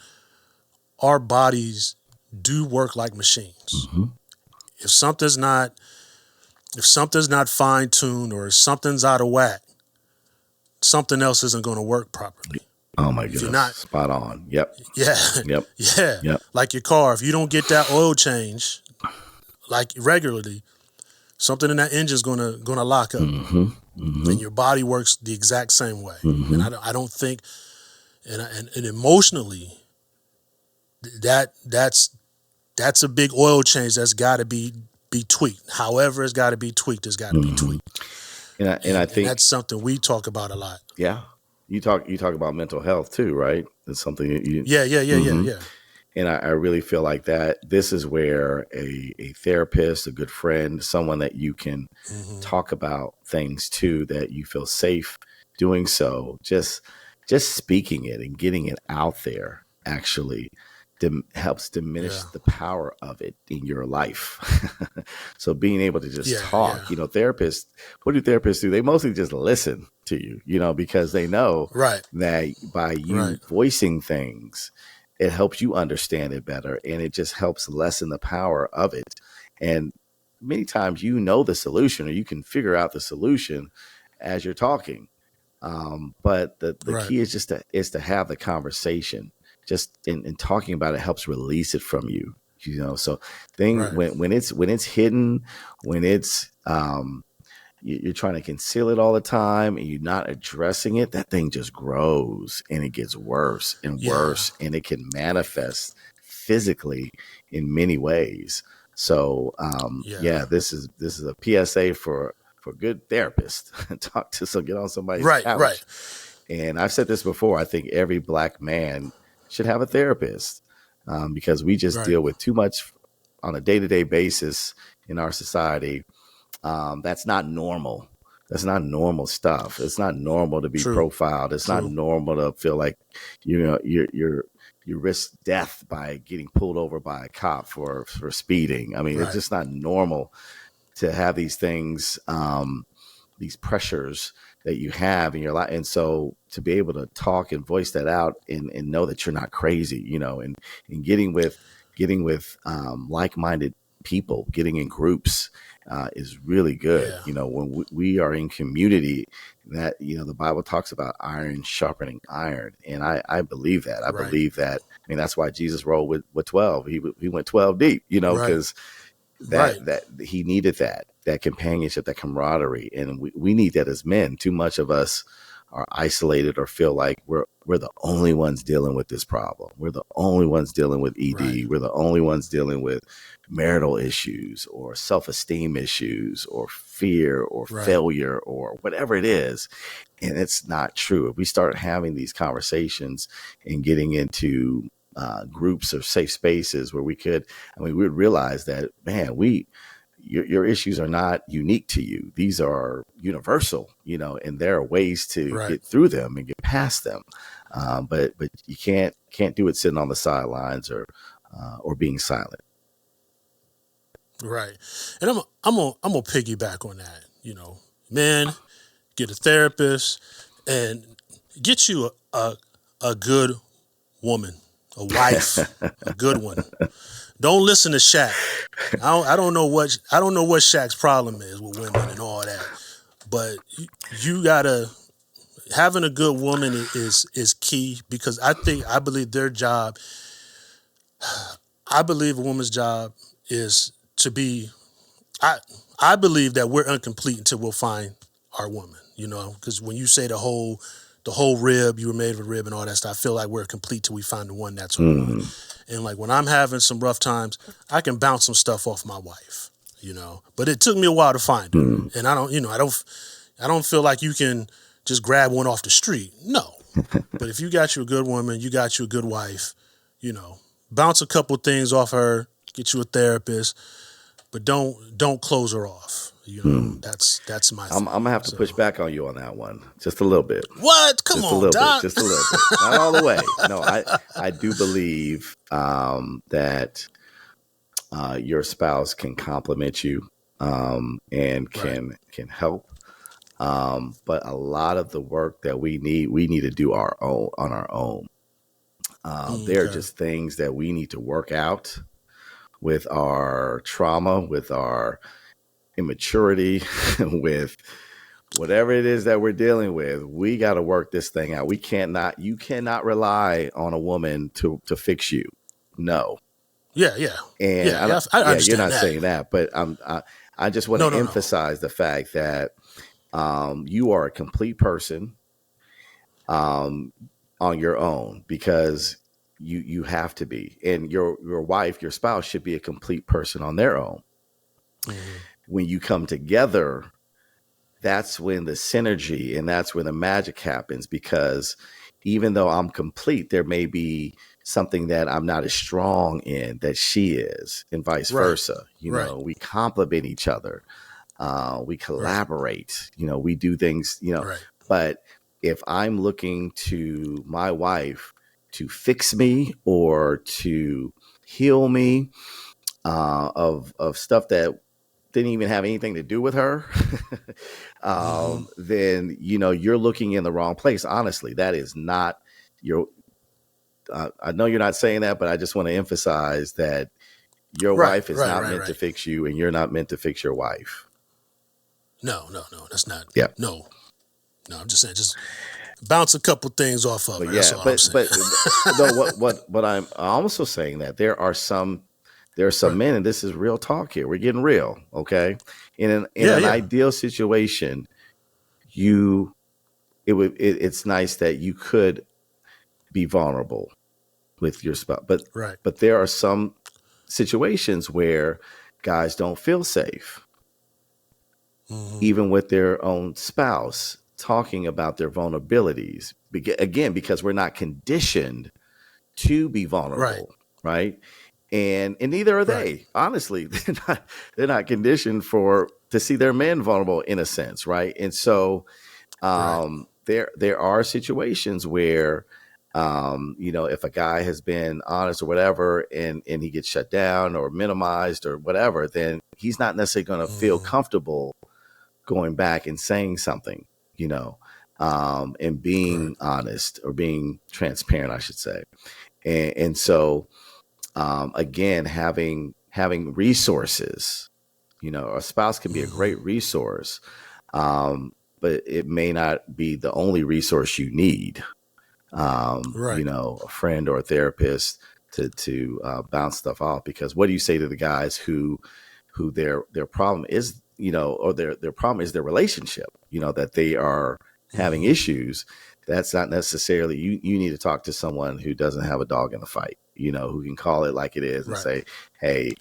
our bodies do work like machines. Hmm. If something's not fine tuned or if something's out of whack, something else isn't going to work properly. Oh my If you're goodness. not, Spot on. Yep. yeah, Yep. yeah, Yep. like your car, if you don't get that oil change like regularly, something in that engine is gonna lock up, Hmm. Hmm. and your body works the exact same way. And Hmm. I don't think, and emotionally, that's a big oil change that's got to be tweaked. However, it's got to be tweaked. It's got to be Hmm. tweaked, And I and think, that's something we talk about a lot. yeah, you talk about mental health too, right? It's something that you. Yeah, yeah, yeah, yeah, Mhm. yeah. And I really feel like that this is where a therapist, a good friend, someone that you can Hmm. talk about things to, that you feel safe doing so, just speaking it and getting it out there actually helps diminish Yeah, the power of it in your life. So being able to just yeah, talk, yeah. therapists, what do therapists do? They mostly just listen to you, because they know Right, that by right, you voicing things, it helps you understand it better, and it just helps lessen the power of it. And many times the solution, or you can figure out the solution as you're talking. But the right, key is to have the conversation. Just in talking about it helps release it from you. So right. when it's hidden, when it's you're trying to conceal it all the time and you're not addressing it, that thing just grows and it gets worse and Yeah, worse, and it can manifest physically in many ways. So yeah. yeah, this is a PSA for good therapists. Get on somebody's Right, right, couch. And I've said this before. I think every Black man should have a therapist, because we just right. deal with too much on a day-to-day basis in our society. That's not normal. That's not normal stuff. It's not normal to be True, profiled. It's not true. normal to feel like you risk death by getting pulled over by a cop for speeding. I mean, it's Right, just not normal to have these things, these pressures that you have in your life. And so to be able to talk and voice that out, and know that you're not crazy, and getting with like-minded people, getting in groups, is really good. yeah. When we are in community, that, the Bible talks about iron sharpening iron. And I believe that. I Right, believe that. I mean, that's why Jesus rolled with 12. He went 12 deep, right, because right. that he needed that companionship, that camaraderie. And we need that as men. Too much of us are isolated or feel like we're the only ones dealing with this problem. We're the only ones dealing with ED. Right. We're the only ones dealing with marital issues or self-esteem issues or fear or failure or whatever it is. And it's not true. If we start having these conversations and getting into groups or safe spaces where we would realize that, man, your issues are not unique to you. These are universal, and there are ways to get through them and get past them. But you can't do it sitting on the sidelines or being silent. Right. And I'm gonna piggyback on that. Man, get a therapist and get you a good woman, a wife, a good one. Don't listen to Shaq. I don't know what Shaq's problem is with women and all that. But you gotta having a good woman is key, because I believe their job. I believe a woman's job is to be. I believe that we're incomplete until we'll find our woman. Because when you say the whole rib, you were made of a rib and all that stuff, I feel like we're complete till we find the one that's one. And like when I'm having some rough times, I can bounce some stuff off my wife, But it took me a while to find her, and I don't feel like you can just grab one off the street. No, but if you got you a good woman, you got you a good wife, bounce a couple things off her, get you a therapist, but don't close her off. That's my thing. I'm gonna have to push back on you on that one just a little bit. What? Come on, Doc. Just a little bit. Not all the way. No, I do believe that your spouse can compliment you and can help. But a lot of the work that we need to do on our own. There are just things that we need to work out with our trauma, with our immaturity, with whatever it is that we're dealing with. We got to work this thing out. You cannot rely on a woman to fix you. No. Yeah. And I understand you're not that. saying that, but I just want to emphasize the fact that you are a complete person on your own, because you have to be, and your wife, your spouse should be a complete person on their own. When you come together, that's when the synergy and that's where the magic happens, because even though I'm complete, there may be something that I'm not as strong in that she is, and vice versa. We complement each other. We collaborate, we do things, but if I'm looking to my wife to fix me or to heal me of stuff that didn't even have anything to do with her, then, you're looking in the wrong place. Honestly, that is not your, I know you're not saying that, but I just want to emphasize that your wife is not meant to fix you, and you're not meant to fix your wife. No, that's not. Yeah. No, I'm just saying, just bounce a couple things off of her. But That's all I'm saying. what I'm also saying, that there are some men, and this is real talk here. We're getting real, okay? In an ideal situation, it's nice that you could be vulnerable with your spouse, but there are some situations where guys don't feel safe, even with their own spouse, talking about their vulnerabilities. Again, because we're not conditioned to be vulnerable, right? And neither are they. Honestly, they're not conditioned to see their men vulnerable, in a sense, right? And so there are situations where if a guy has been honest or whatever, and he gets shut down or minimized or whatever, then he's not necessarily going to feel comfortable going back and saying something, and being honest or being transparent, I should say. And so, again, having resources, a spouse can be a great resource, but it may not be the only resource you need. A friend or a therapist to bounce stuff off. Because what do you say to the guys who their problem is, or their problem is their relationship, that they are having issues, that's not necessarily you need to talk to someone who doesn't have a dog in the fight, who can call it like it is and say, hey,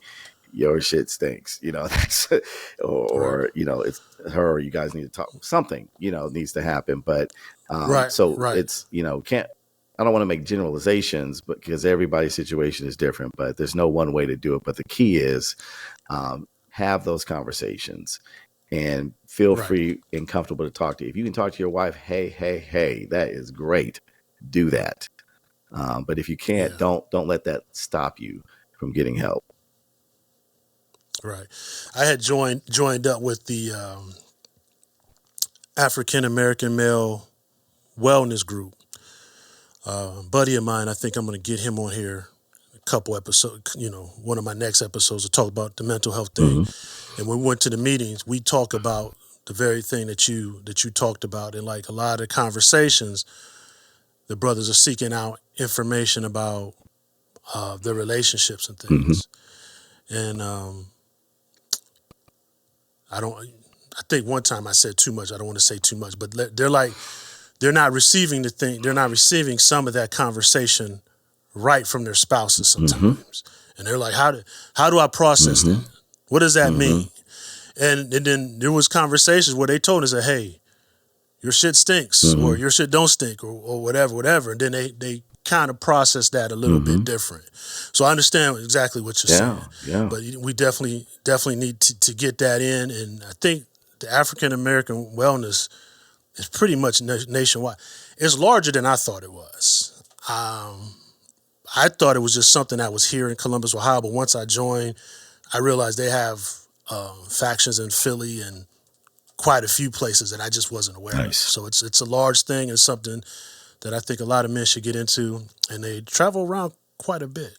your shit stinks, that's or it's her, or you guys need to talk, something needs to happen. But it's can't, I don't want to make generalizations, but because everybody's situation is different, but there's no one way to do it. But the key is have those conversations and feel free and comfortable to talk to you. If you can talk to your wife, hey, that is great. Do that. But if you can't, don't let that stop you from getting help. Right. I had joined up with the African American male wellness group. Buddy of mine, I think I'm going to get him on here a couple episodes, one of my next episodes to talk about the mental health thing. And when we went to the meetings, we talk about the very thing that you talked about. And like a lot of conversations, the brothers are seeking out information about their relationships and things. And I think one time I said too much. I don't want to say too much, but they're not receiving they're not receiving some of that conversation right from their spouses sometimes. And they're like, how do I process that? What does that mean? And then there was conversations where they told us that, hey, your shit stinks or your shit don't stink or whatever. And then they kind of process that a little bit different. So I understand exactly what you're saying. Yeah. But we definitely need to get that in. And I think the African American wellness is pretty much nationwide. It's larger than I thought it was. I thought it was just something that was here in Columbus, Ohio. But once I joined, I realized they have factions in Philly and quite a few places that I just wasn't aware of. So it's a large thing and something that I think a lot of men should get into. And they travel around quite a bit.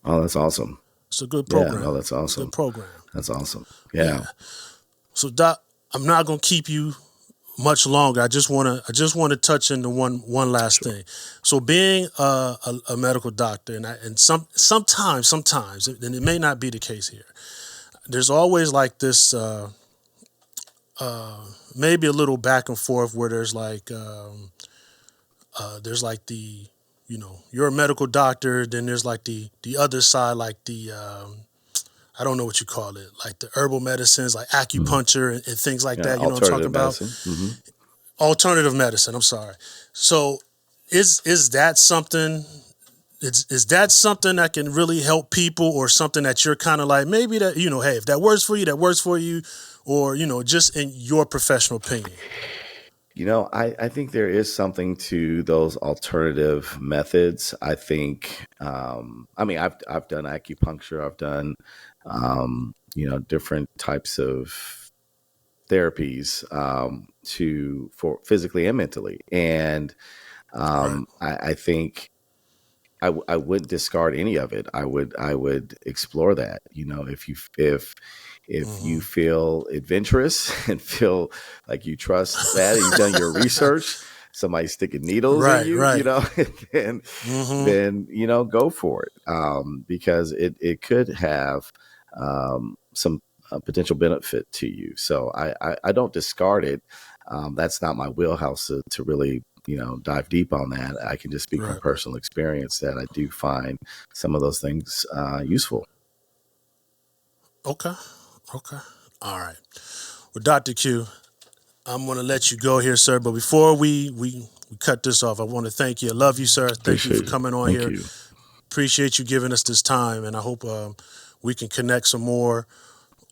Oh, that's awesome. It's a good program. Yeah, no, that's awesome. It's a good program. That's awesome. Yeah. So Doc, I'm not going to keep you much longer. I just want to touch into one last thing. So being a medical doctor, and sometimes, and it may not be the case here, there's always like this maybe a little back and forth where there's like the you're a medical doctor, then there's like the other side, like the I don't know what you call it, like the herbal medicines, like acupuncture and things like that. You know what I'm talking about? Alternative medicine. I'm sorry. So is that something? Is that something that can really help people, or something that you're kind of like, maybe that, hey, if that works for you, that works for you, or, just in your professional opinion? I think there is something to those alternative methods. I think, I've done acupuncture. I've done, different types of therapies for physically and mentally. And I think I wouldn't discard any of it. I would explore that. If you feel adventurous and feel like you trust that, you've done your research, somebody sticking needles in you, then go for it, because it could have some potential benefit to you. So I don't discard it. That's not my wheelhouse to really dive deep on that. I can just speak from personal experience that I do find some of those things useful. Okay. All right. Well, Dr. Q, I'm going to let you go here, sir. But before we cut this off, I want to thank you. I love you, sir. Thank you for coming on here. Appreciate you giving us this time. And I hope we can connect some more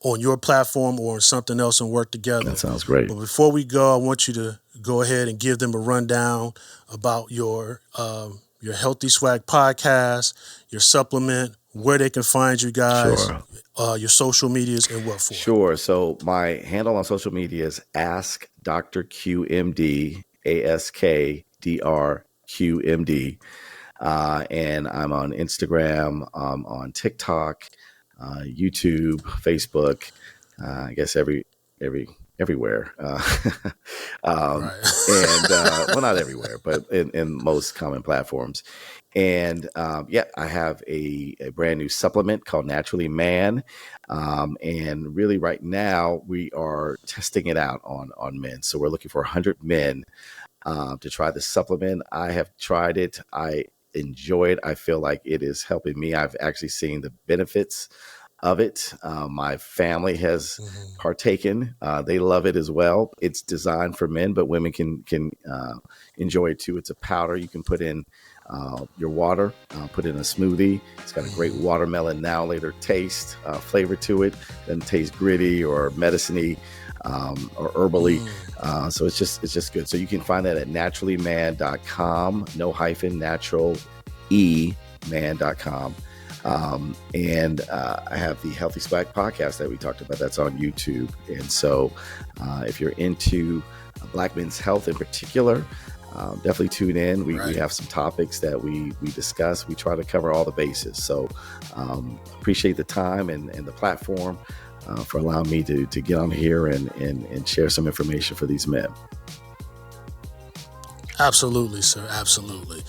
on your platform or something else and work together. That sounds great. But before we go, I want you to go ahead and give them a rundown about your Healthy Swag podcast, your supplement, where they can find you guys, your social medias, and what for. Sure. So my handle on social media is Ask Dr. QMD, AskDrQMD. And I'm on Instagram, on TikTok, YouTube, Facebook, I guess every everywhere. Right. And well, not everywhere, but in most common platforms. And yeah, I have a brand new supplement called Naturally Man. And really right now we are testing it out on men. So we're looking for 100 men to try the supplement. I have tried it. I enjoy it. I feel like it is helping me. I've actually seen the benefits of it. My family has partaken. They love it as well. It's designed for men, but women can enjoy it too. It's a powder you can put in your water, put in a smoothie. It's got a great watermelon now later taste, flavor to it. Doesn't taste gritty or medicine-y or herbally. So it's just good. So you can find that at naturallyman.com, no hyphen, naturallyman.com. And I have the Healthy Swag podcast that we talked about. That's on YouTube. And so if you're into Black men's health in particular, definitely tune in. We have some topics that we discuss. We try to cover all the bases. So appreciate the time and the platform for allowing me to get on here and share some information for these men. Absolutely, sir. Absolutely.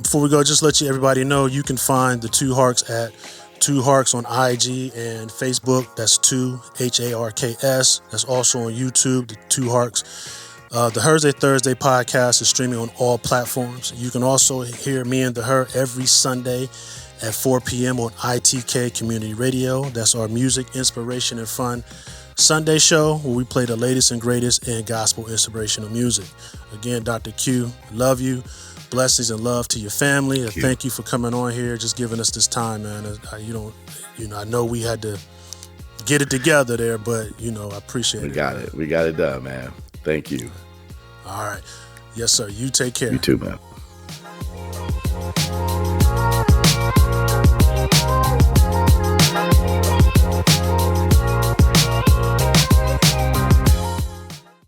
Before we go, just let everybody know you can find the Two Harks at Two Harks on IG and Facebook. That's 2 HARKS. That's also on YouTube, the Two Harks. The Thursday podcast is streaming on all platforms. You can also hear me and the Her every Sunday at 4 p.m. on ITK Community Radio. That's our music, inspiration, and fun Sunday show where we play the latest and greatest in gospel inspirational music. Again, Dr. Q, love you. Blessings and love to your family. Thank you for coming on here, just giving us this time, man. I know we had to get it together there, but I appreciate it. We got it done, man. Thank you. All right. Yes, sir. You take care. You too, man.